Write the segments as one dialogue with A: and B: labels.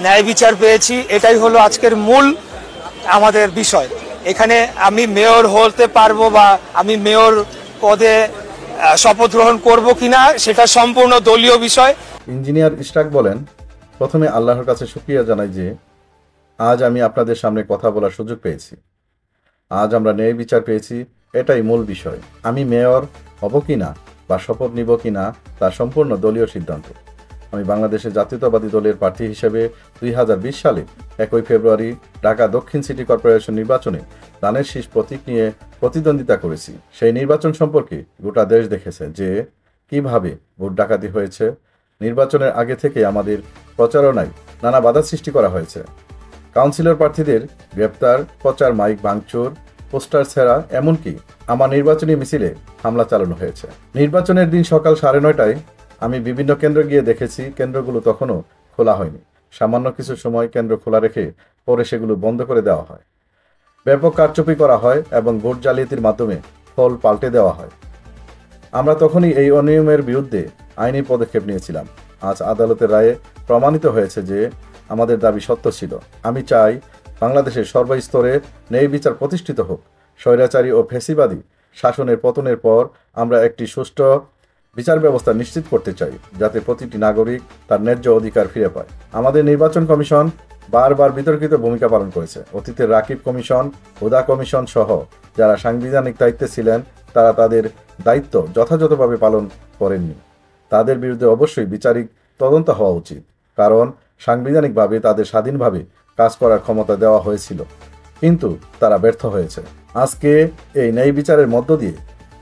A: ন্যায় বিচার পেয়েছি, এটাই হলো আজকের মূল আমাদের বিষয়। এখানে আমি মেয়র হতে পারবো বা আমি মেয়র পদে শপথ গ্রহণ করব কিনা সেটা সম্পূর্ণ দলীয় বিষয়।
B: ইঞ্জিনিয়ার ইশরাক বলেন, প্রথমে আল্লাহর কাছে শুকরিয়া জানাই যে আজ আমি আপনাদের সামনে কথা বলার সুযোগ পেয়েছি। আজ আমরা ন্যায় বিচার পেয়েছি, এটাই মূল বিষয়। আমি মেয়র হব কিনা বা শপথ নিব কিনা তা সম্পূর্ণ দলীয় সিদ্ধান্ত। আমি বাংলাদেশের জাতীয়তাবাদী দলের প্রার্থী হিসেবে 2020 সালে 1 ফেব্রুয়ারি ঢাকা দক্ষিণ সিটি কর্পোরেশন নির্বাচনে ধানের শীষ প্রতীক নিয়ে প্রতিদ্বন্দ্বিতা করেছি। সেই নির্বাচন সম্পর্কে গোটা দেশ দেখেছে যে কিভাবে ভোট ডাকাতি হয়েছে। নির্বাচনের আগে থেকে আমাদের প্রচারণায় নানা বাধা সৃষ্টি করা হয়েছে। কাউন্সিলর প্রার্থীদের গ্রেপ্তার, প্রচার মাইক ভাঙচুর, পোস্টার ছেঁড়া, এমনকি আমার নির্বাচনী মিছিলে হামলা চালানো হয়েছে। নির্বাচনের দিন সকাল 9:30টায় আমি বিভিন্ন কেন্দ্র গিয়ে দেখেছি কেন্দ্রগুলো তখনও খোলা হয়নি। সামান্য কিছু সময় কেন্দ্র খোলা রেখে পরে সেগুলো বন্ধ করে দেওয়া হয়। ব্যাপক কারচুপি করা হয় এবং ভোট জালিয়াতির মাধ্যমে ফল পাল্টে দেওয়া হয়। আমরা তখনই এই অনিয়মের বিরুদ্ধে আইনি পদক্ষেপ নিয়েছিলাম। আজ আদালতের রায়ে প্রমাণিত হয়েছে যে আমাদের দাবি সত্য ছিল। আমি চাই বাংলাদেশের সর্বস্তরে ন্যায় বিচার প্রতিষ্ঠিত হোক। স্বৈরাচারী ও ফ্যাসিবাদী শাসনের পতনের পর আমরা একটি সুষ্ঠু বিচার ব্যবস্থা নিশ্চিত করতে চাই, যাতে প্রতিটি নাগরিক তার ন্যায্য অধিকার ফিরে পায়। আমাদের নির্বাচন কমিশন বারবার বিতর্কিত ভূমিকা পালন করেছে। অতীতের রাকিব কমিশন, হুদা কমিশন সহ যারা সাংবিধানিক দায়িত্বে ছিলেন তারা তাদের দায়িত্ব যথাযথভাবে পালন করেননি। তাদের বিরুদ্ধে অবশ্যই বিচারিক তদন্ত হওয়া উচিত, কারণ সাংবিধানিকভাবে তাদের স্বাধীনভাবে কাজ করার ক্ষমতা দেওয়া হয়েছিল, কিন্তু তারা ব্যর্থ হয়েছে। আজকে এই ন্যায় বিচারের মধ্য দিয়ে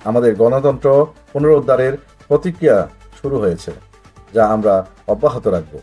B: আমাদের গণতন্ত্র পুনরুদ্ধারের প্রতিক্রিয়া শুরু হয়েছে, যা আমরা অব্যাহত রাখব।